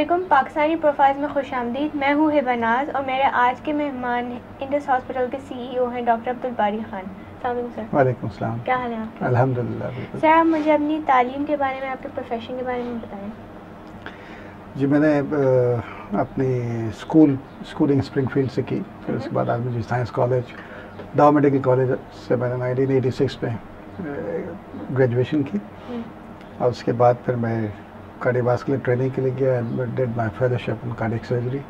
अस्सलामुअलैकुम, पाकिस्तानी प्रोफाइल्स में खुशामदीद। मैं हूँ हिबा नाज और मेरे आज के मेहमान इंडस हॉस्पिटल के सीईओ हैं डॉक्टर अब्दुल बारी खान। अस्सलाम वालेकुम सर। वालेकुम सलाम। क्या हाल है आपके? अल्हम्दुलिल्लाह बिल्कुल। सर, आप मुझे अपनी तालीम के बारे में, आपके प्रोफेशन के बारे में बताएं। जी, मैंने अपनी स्कूलिंग स्प्रिंगफील्ड से की, फिर उसके बाद आज मुझे साइंस कॉलेज, डाउ मेडिकल कॉलेज से मैंने 1986 में ग्रेजुएशन की और उसके बाद फिर मैं कार्डियोवास्कुलर ट्रेनिंग के लिए गया and did my fellowship in cardiac surgery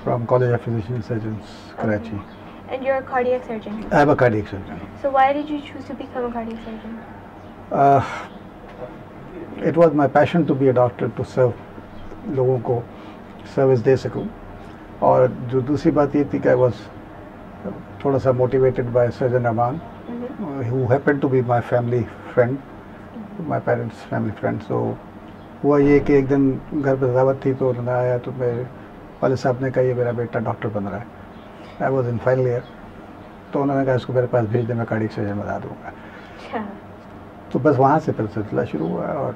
from college of physician surgeons Karachi. And you're a cardiac surgeon. I am a cardiac surgeon. So why did you choose to become a cardiac surgeon? It was my passion to be a doctor, to serve लोगों को service दे सकूं। और जो दूसरी बात ये थी कि आई वॉज थोड़ा सा motivated by surgeon Rahman, who happened to be my family friend, my parents family friend. So हुआ ये कि एक दिन घर पर दावत थी तो उन्होंने आया तो मेरे वाले साहब ने कहा ये मेरा बेटा डॉक्टर बन रहा है। I was in final year, तो उन्होंने कहा इसको मेरे पास भेज दे, मैं कार्डियक सर्जन बना दूँगा। तो बस वहाँ से फिर सिलसिला शुरू हुआ।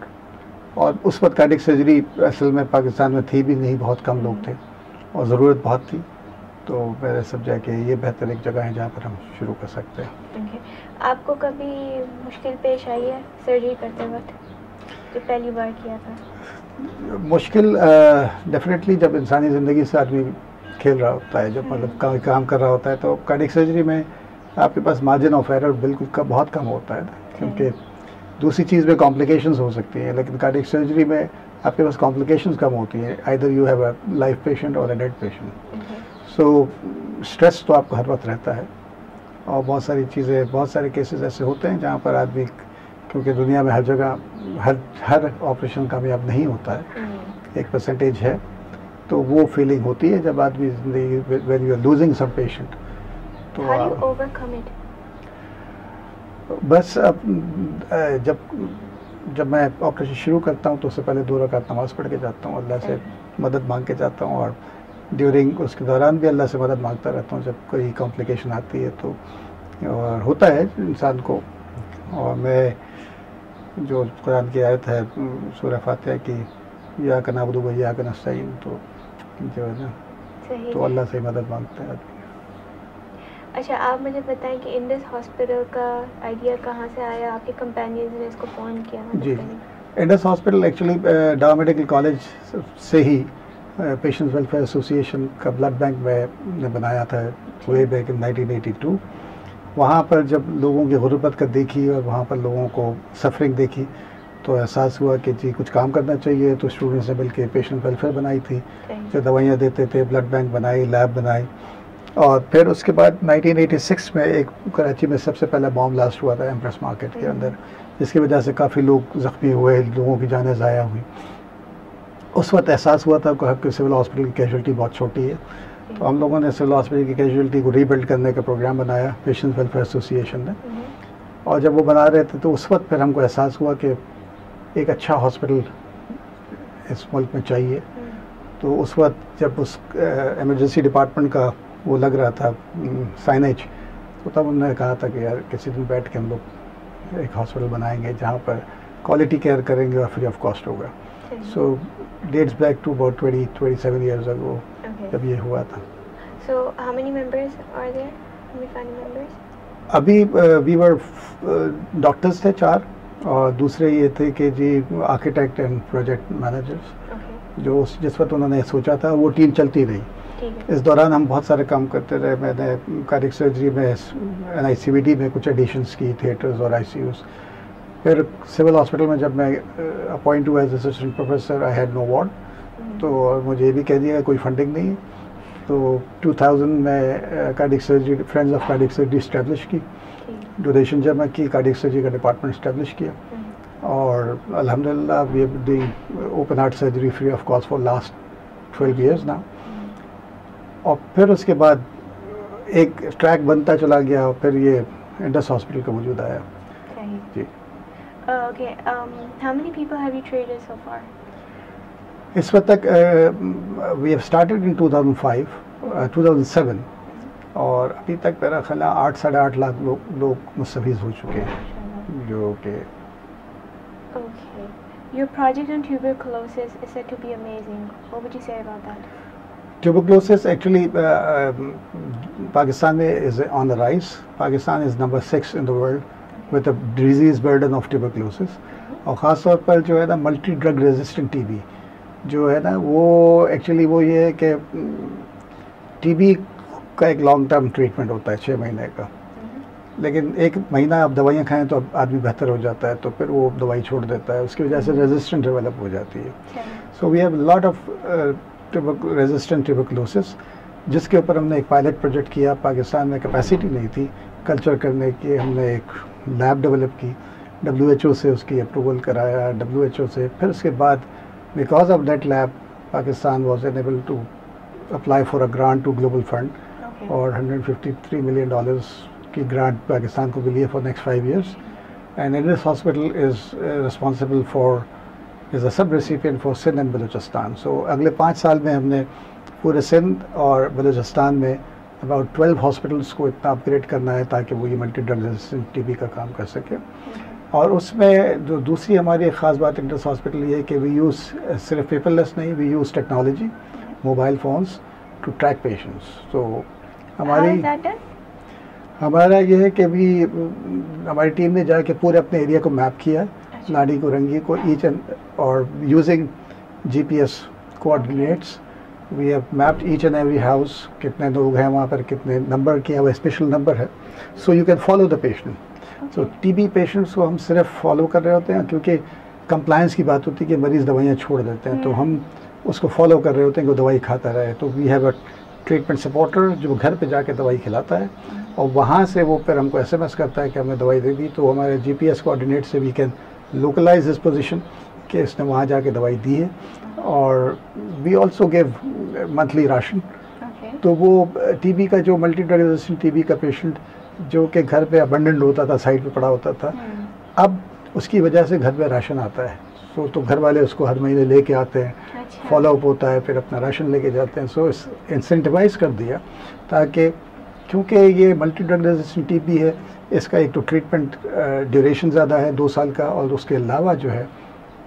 और उस वक्त कार्डियक सर्जरी असल में पाकिस्तान में थी भी नहीं, बहुत कम लोग थे और ज़रूरत बहुत थी। तो मैंने समझा कि ये बेहतर एक जगह है जहाँ पर हम शुरू कर सकते हैं। आपको कभी मुश्किल पेश आई है सर्जरी करते वक्त, जो पहली बार किया था? मुश्किल डेफिनेटली जब इंसानी ज़िंदगी से आदमी खेल रहा होता है, जब मतलब काम कर रहा होता है, तो कार्डियक सर्जरी में आपके पास मार्जिन ऑफ एरर बिल्कुल बहुत कम होता है, क्योंकि दूसरी चीज़ में कॉम्प्लिकेशंस हो सकती हैं, लेकिन कार्डियक सर्जरी में आपके पास कॉम्प्लिकेशंस कम होती हैं। Either you have a life patient और a dead patient. So stress तो आपको हर वक्त रहता है और बहुत सारी चीज़ें, बहुत सारे केसेस ऐसे होते हैं जहाँ पर आदमी, क्योंकि दुनिया में हर जगह हर ऑपरेशन कामयाब नहीं होता है, एक परसेंटेज है, तो वो फीलिंग होती है जब आदमी when you are losing some patient. तो How do you overcome it? बस अब जब मैं ऑपरेशन शुरू करता हूँ तो उससे पहले 2 रकात नमाज़ पढ़ के जाता हूँ, अल्लाह से मदद मांग के जाता हूँ, और ड्यूरिंग उसके दौरान भी अल्लाह से मदद मांगता रहता हूँ जब कोई कॉम्प्लिकेशन आती है तो, और होता है इंसान को। और मैं जो कुरान की आयत है सूरह फातिहा की, या का नाबुदु व इय्याका नस्तईन, तो जो है ना, तो अल्लाह से मदद मांगते हैं आदमी। अच्छा, आप मुझे बताएं कि इंडस हॉस्पिटल का आइडिया कहाँ से आया, आपके कंपेनियंस ने इसको फ़ोन किया? जी, इंडस हॉस्पिटल एक्चुअली डाउ मेडिकल कॉलेज से ही पेशेंट्स वेलफेयर एसोसिएशन का ब्लड बैंक मैंने बनाया था वे बैक इन 1982। वहाँ पर जब लोगों की गुर्बत का देखी और वहाँ पर लोगों को सफरिंग देखी तो एहसास हुआ कि जी कुछ काम करना चाहिए। तो स्टूडेंट्स ने मिलकर पेशेंट वेलफेयर बनाई थी, जो दवाइयाँ देते थे, ब्लड बैंक बनाई, लैब बनाई। और फिर उसके बाद 1986 में एक कराची में सबसे पहला बॉम्ब ब्लास्ट हुआ था एम्प्रेस मार्केट के अंदर, जिसकी वजह से काफ़ी लोग ज़ख्मी हुए, लोगों की जानें ज़ाया हुई। उस वक्त एहसास हुआ था कि सिविल हॉस्पिटल की कैजुअल्टी बहुत छोटी है, तो हम लोगों ने सिविल हॉस्पिटल की कैजुअल्टी को रीबिल्ड करने का प्रोग्राम बनाया पेशेंट वेलफेयर एसोसिएशन ने। और जब वो बना रहे थे तो उस वक्त फिर हमको एहसास हुआ कि एक अच्छा हॉस्पिटल इस मुल्क में चाहिए। तो उस वक्त जब उस एमरजेंसी डिपार्टमेंट का वो लग रहा था साइनेज, तो तब उन्होंने कहा था कि यार किसी दिन बैठ के हम लोग एक हॉस्पिटल बनाएंगे जहाँ पर क्वालिटी केयर करेंगे और फ्री ऑफ कॉस्ट होगा। So dates back to about 27 years ago जब ये हुआ था। So how many members are there? How many family members? अभी वी वर डॉक्टर्स थे 4 और दूसरे ये थे कि जी आर्किटेक्ट एंड प्रोजेक्ट मैनेजर्स। जो जिस वक्त उन्होंने सोचा था वो टीम चलती रही। इस दौरान हम बहुत सारे काम करते रहे। मैंने कार्डियक सर्जरी में NICVD में कुछ एडिशंस की, थिएटर्स और ICUs। फिर सिविल हॉस्पिटल में जब मैं अपॉइंट हुआ as assistant professor, I had no ward, तो मुझे ये भी कह दिया कोई फंडिंग नहीं। तो 2000 में cardiac surgery, friends of cardiac surgery establish की, डोनेशन जमा की, कार्डियक सर्जरी का डिपार्टमेंट इस्टेब्लिश किया, और अल्हम्दुलिल्लाह we have doing open heart surgery free of cost for last 12 years now. और फिर उसके बाद एक ट्रैक बनता चला गया और फिर ये इंडस हॉस्पिटल का वजूद आया। जी। Okay. How many people have you treated so far? इस वक्त तक वी हैव स्टार्टेड इन 2007 और अभी तक मेरा ख्याल 8-8.5 लाख लोग मुस्तफीज़ हो चुके हैं, जो कि Okay. Your project on tuberculosis is said to be amazing. What would you say about that? Tuberculosis actually Pakistan is on the rise. Pakistan is number 6 in the world with a disease burden of tuberculosis. और ख़ास तौर पर जो है ना multi drug resistant TB जो है ना वो एक्चुअली वो ये है कि टीबी का एक लॉन्ग टर्म ट्रीटमेंट होता है 6 महीने का, लेकिन 1 महीना आप दवाइयाँ खाएं तो आदमी बेहतर हो जाता है, तो फिर वो दवाई छोड़ देता है, उसकी वजह से रेजिस्टेंट डेवलप हो जाती है. So we have lot of resistant tuberculosis, जिसके ऊपर हमने एक पायलट प्रोजेक्ट किया. पाकिस्तान में कैपेसिटी नहीं थी कल्चर करने की, हमने एक लैब डेवलप की, WHO से उसकी अप्रूवल कराया, WHO से. फिर उसके बाद because of that lab Pakistan was enable to apply for a grant to global fund, और $153 million की ग्रांट पाकिस्तान को मिली है for next 5 years. And Indus hospital is responsible for is a sub recipient for Sindh and Balochistan. So अगले 5 साल में हमने पूरे सिंध और बलूचिस्तान में अबाउट 12 हॉस्पिटल्स को इतना अपग्रेड करना है ताकि वो ये मल्टी ड्रग रेजिस्टेंट टीबी का काम कर सके. और उसमें जो दूसरी हमारी एक ख़ास बात इंडियस हॉस्पिटल ये है कि वी यूज़ सिर्फ पेपरलेस नहीं, we use technology, mobile phones to track patients. तो हमारा ये है कि भी हमारी टीम ने जाके पूरे अपने एरिया को मैप किया, नाड़ी को रंगी को ईच एंड और using GPS coordinates we have mapped each and every house, कितने लोग हैं वहाँ पर, कितने नंबर किया हुआ स्पेशल नंबर है, so you can follow the patient. So TB patients को हम सिर्फ फॉलो कर रहे होते हैं, क्योंकि कंप्लायंस की बात होती है कि मरीज़ दवाइयाँ छोड़ देते हैं, तो हम उसको फॉलो कर रहे होते हैं कि वो दवाई खाता रहे. तो we have a treatment supporter जो घर पे जाके दवाई खिलाता है, और वहाँ से वो फिर हमको SMS करता है कि हमने दवाई दे दी, तो हमारे GPS कोऑर्डिनेट से we can localise this position कि इसने वहाँ जाके दवाई दी है. और we also give monthly ration. तो वो टीबी का जो मल्टी ड्रग रेजिस्टेंट टीबी का पेशेंट जो कि घर पे अबंडेंट होता था, साइड पे पड़ा होता था, अब उसकी वजह से घर पे राशन आता है. सो तो घर वाले उसको हर महीने लेके आते हैं, फॉलोअप होता है, फिर अपना राशन लेके जाते हैं. सो इस इंसेंटिवाइज कर दिया ताकि, क्योंकि ये मल्टी ड्रग रेजिस्टेंट टीबी है, इसका एक तो ट्रीटमेंट ड्यूरेशन ज़्यादा है 2 साल का, और उसके अलावा जो है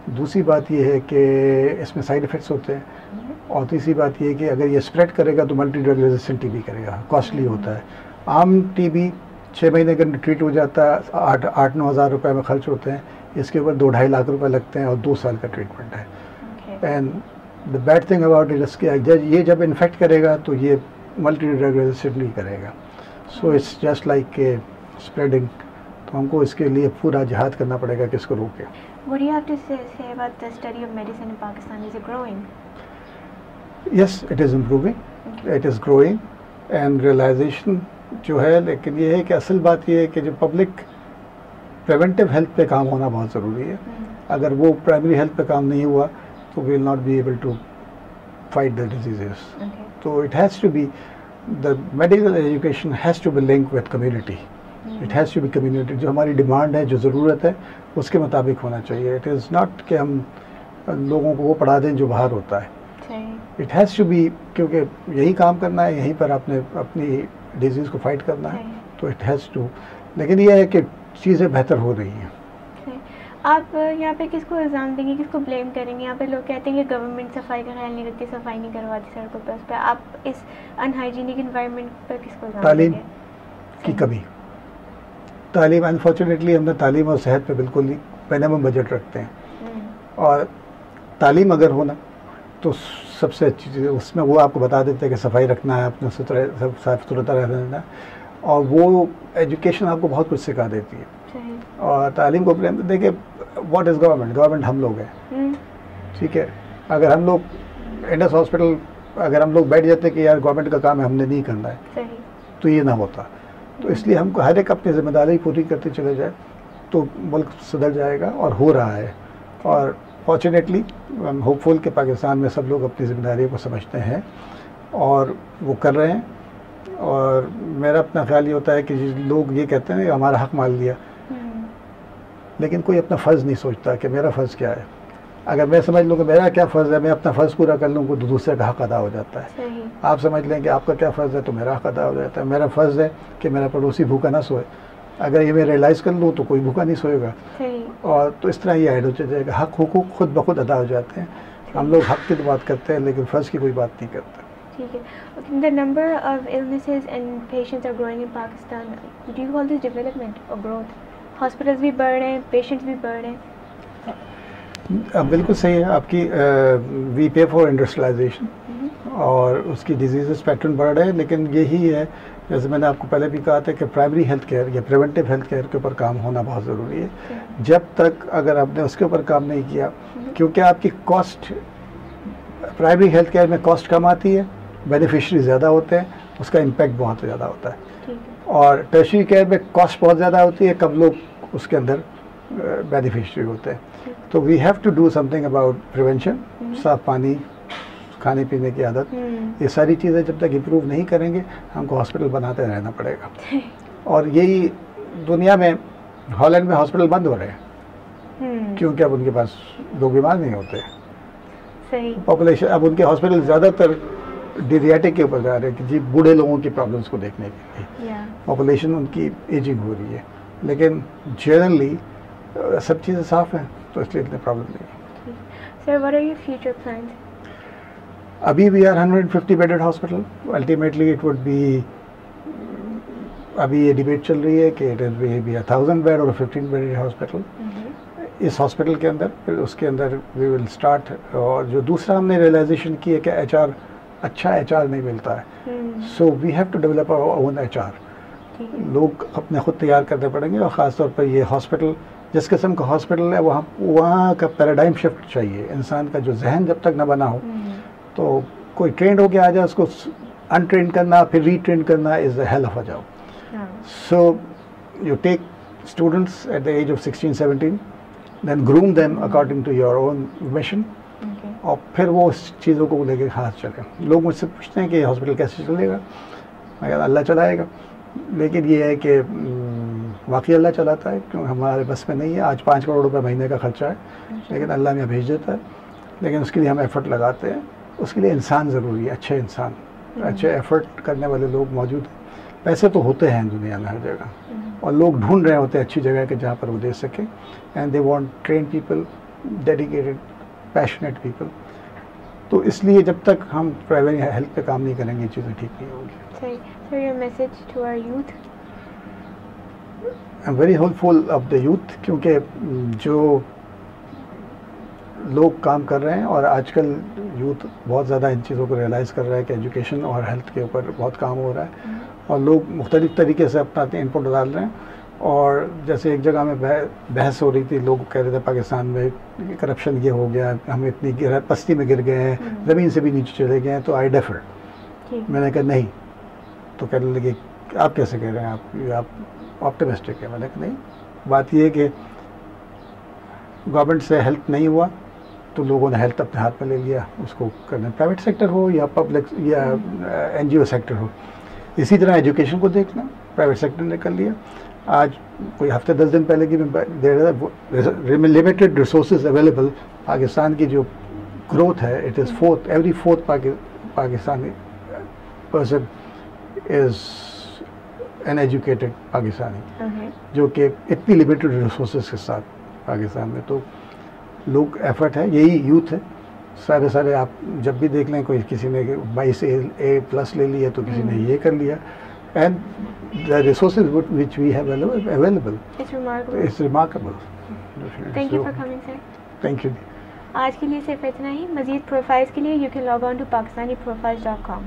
दूसरी बात ये है कि इसमें साइड इफ़ेक्ट्स होते हैं, और तीसरी बात ये है कि अगर ये स्प्रेड करेगा तो मल्टी ड्रग रेजिस्टेंट टीबी करेगा, कॉस्टली होता है. आम टीबी 6 महीने का ट्रीट हो जाता है, 8-9 हज़ार रुपये में खर्च होते हैं, इसके ऊपर 2-2.5 लाख रुपए लगते हैं, और 2 साल का ट्रीटमेंट है. And the bad thing about it इसके ये जब इन्फेक्ट करेगा तो ये मल्टी ड्रग रेजिस्टेंट नहीं करेगा. So it's just like spreading. तो हमको इसके लिए पूरा जिहाद करना पड़ेगा कि इसको रोके. What do you have to say about the study of medicine in Pakistan? Is it growing? Yes, it is improving. It is growing and realization जो है, लेकिन ये है कि असल बात ये है कि जो पब्लिक प्रिवेंटिव हेल्थ पे काम होना बहुत ज़रूरी है. अगर वो प्राइमरी हेल्थ पे काम नहीं हुआ तो we will not be able to fight the diseases. तो it has to be the medical education has to be link with community. It has to be community. जो हमारी डिमांड है, जो ज़रूरत है, उसके मुताबिक होना चाहिए. इट इज़ नॉट कि हम लोगों को वो पढ़ा दें जो बाहर होता है. इट हैज़ टू बी, क्योंकि यही काम करना है, यहीं पर आपने अपनी डिजीज़ को फाइट करना है, तो इट हैज़ टू. लेकिन ये है कि चीज़ें बेहतर हो रही हैं. आप यहाँ पे किसको इल्ज़ाम देंगे, किसको ब्लेम करेंगे? यहाँ पे लोग कहते हैं कि गवर्नमेंट सफाई का ख्याल नहीं रखती, सफाई नहीं करवाती सड़कों पर. उस पर आप इस अनहाइजीनिक इन्वायरमेंट पर किसको इल्ज़ाम देंगे? तालीम की कमी. तालीम, अनफॉर्चुनेटली हमने तालीम और सेहत पे बिल्कुल ही मिनिमम बजट रखते हैं. और तालीम अगर होना तो सबसे अच्छी चीज़ उसमें वो आपको बता देते हैं कि सफाई रखना है, अपना साफ सुथरा रहना है, और वो एजुकेशन आपको बहुत कुछ सिखा देती है. और तालीम को प्रेम देखिए, व्हाट इज़ गवर्नमेंट? गवर्नमेंट हम लोग हैं, ठीक है. अगर हम लोग इंडियस हॉस्पिटल, अगर हम लोग बैठ जाते कि यार गवर्नमेंट का काम है, हमने नहीं करना है, तो ये ना होता. तो इसलिए हमको हर एक अपनी जिम्मेदारी पूरी करते चले जाए तो मुल्क सुधर जाएगा, और हो रहा है. और फॉर्चुनेटली आई एम होपफुल कि पाकिस्तान में सब लोग अपनी जिम्मेदारियों को समझते हैं और वो कर रहे हैं. और मेरा अपना ख्याल ये होता है कि लोग ये कहते हैं हमारा हक मान लिया, लेकिन कोई अपना फ़र्ज़ नहीं सोचता कि मेरा फ़र्ज़ क्या है. अगर मैं समझ लूँ कि मेरा क्या फ़र्ज़ है, मैं अपना फ़र्ज़ पूरा कर लूँ, तो दूसरे का हक अदा हो जाता है. आप समझ लें कि आपका क्या फ़र्ज़ है, तो मेरा हक अदा हो जाता है. मेरा फ़र्ज़ है कि मेरा पड़ोसी भूखा ना सोए, अगर ये मैं रियलाइज़ कर लूँ तो कोई भूखा नहीं सोएगा। सही। और तो इस तरह ये ऐड हो जाएगा, हक हुकूक खुद ब खुद अदा हो जाते हैं। हम लोग हक की तो बात करते हैं लेकिन फ़र्ज़ की कोई बात नहीं करते। ठीक है। The number of illnesses and patients are growing in Pakistan. Do you call this development or growth? Hospitals भी बढ़ रहे हैं, patients भी बढ़ रहे हैं। अब बिल्कुल सही है आपकी। वी पे फॉर इंडस्ट्रियलाइजेशन और उसकी डिजीज़ पैटर्न बढ़ रहे हैं, लेकिन यही है जैसे मैंने आपको पहले भी कहा था कि प्राइमरी हेल्थ केयर या प्रिवेंटिव हेल्थ केयर के ऊपर काम होना बहुत ज़रूरी है। जब तक अगर आपने उसके ऊपर काम नहीं किया, क्योंकि आपकी कॉस्ट प्राइमरी हेल्थ केयर में कॉस्ट कम आती है, बेनिफिशरी ज़्यादा होते हैं, उसका इम्पैक्ट बहुत ज़्यादा होता है। और टर्शियरी केयर में कॉस्ट बहुत ज़्यादा होती है, कम लोग उसके अंदर बेनिफिशरी होते हैं। तो we have to do something about prevention, साफ पानी, खाने पीने की आदत, ये सारी चीज़ें जब तक इम्प्रूव नहीं करेंगे हमको हॉस्पिटल बनाते रहना पड़ेगा। और यही दुनिया में हॉलैंड में हॉस्पिटल बंद हो रहे हैं क्योंकि अब उनके पास लोग बीमार नहीं होते। सही। पॉपुलेशन अब उनके हॉस्पिटल ज़्यादातर डीरियाटिक के ऊपर जा रहे हैं कि जी बूढ़े लोगों की प्रॉब्लम्स को देखने के लिए। पॉपुलेशन उनकी एजिंग हो रही है, लेकिन जनरली सब चीज़ें साफ़ हैं तो इसलिए इतनी प्रॉब्लम नहीं है। Sir, what are your future plans? अभी we are 150 bedded hospital. Ultimately it would be, अभी ये डिबेट चल रही है कि इट इज़ बी 1000 बेड और 15 बेडेड हॉस्पिटल इस हॉस्पिटल के अंदर। फिर उसके अंदर वी विल स्टार्ट। और जो दूसरा हमने रियलाइजेशन की है कि एचआर, अच्छा एचआर नहीं मिलता है, so we have to develop our own HR. लोग अपने खुद तैयार करने पड़ेंगे। और ख़ास तौर पर ये हॉस्पिटल जिस किस्म का हॉस्पिटल है वहाँ का पैराडाइम शिफ्ट चाहिए। इंसान का जो जहन जब तक न बना हो तो कोई ट्रेंड होके आ जाए, उसको अनट्रेन करना फिर रीट्रेन करना is the hell of a job. So you take students at the age of 16-17, then groom them according to your own mission, और फिर वो उस चीज़ों को लेके हाथ चले। लोग मुझसे पूछते हैं कि हॉस्पिटल कैसे चलेगा, मैं कहता अल्लाह चलाएगा। लेकिन ये है कि वाकई अल्लाह चलाता है, क्योंकि हमारे बस में नहीं है। आज 5 करोड़ रुपए महीने का खर्चा है, लेकिन अल्लाह में भेज देता है। लेकिन उसके लिए हम एफ़र्ट लगाते हैं। उसके लिए इंसान ज़रूरी है, अच्छे इंसान, अच्छे एफ़र्ट करने वाले लोग मौजूद हैं। पैसे तो होते हैं दुनिया में हर जगह, और लोग ढूंढ रहे होते हैं अच्छी जगह के जहाँ पर वो दे सकें। And they want train people, dedicated, passionate people. तो इसलिए जब तक हम प्राइवेट हेल्थ पे काम नहीं करेंगे चीज़ें ठीक नहीं होंगी। So your message to our youth? I'm very hopeful of the youth, क्योंकि जो लोग काम कर रहे हैं और आजकल यूथ बहुत ज़्यादा इन चीज़ों को रियलाइज़ कर रहा है कि एजुकेशन और हेल्थ के ऊपर बहुत काम हो रहा है, और लोग मुख्तलिफ़ तरीके से अपना इनपुट डाल रहे हैं। और जैसे एक जगह में बहस हो रही थी, लोग कह रहे थे पाकिस्तान में करप्शन ये हो गया, हम इतनी पस्ती में गिर गए हैं, ज़मीन से भी नीचे चले गए हैं, तो आई डिफर। मैंने कहा नहीं, तो कहने लगे आप कैसे कह रहे हैं, आप ऑप्टिमिस्टिक है। मैंने कहा नहीं, बात ये है कि गवर्नमेंट से हेल्प नहीं हुआ तो लोगों ने हेल्थ अपने हाथ में ले लिया, उसको करना प्राइवेट सेक्टर हो या पब्लिक या NGO सेक्टर हो। इसी तरह एजुकेशन को देखना, प्राइवेट सेक्टर ने कर लिया। आज कोई हफ्ते 10 दिन पहले की लिमिटेड रिसोर्सेज अवेलेबल, पाकिस्तान की जो ग्रोथ है it is fourth, every fourth Pakistani person is an educated Pakistani, जो कि इतनी लिमिटेड रिसोर्सेज के साथ पाकिस्तान में। तो लोग एफर्ट है, यही यूथ है। सारे आप जब भी देख लें, कोई किसी ने 22 A+ ले लिया तो किसी ने ये कर लिया, and the resources which we have available, it's remarkable. Thank you for coming sir. Thank you. आज के लिए सिर्फ इतना ही। मज़ीद प्रोफाइल्स के लिए you can log on to pakistaniprofiles.com।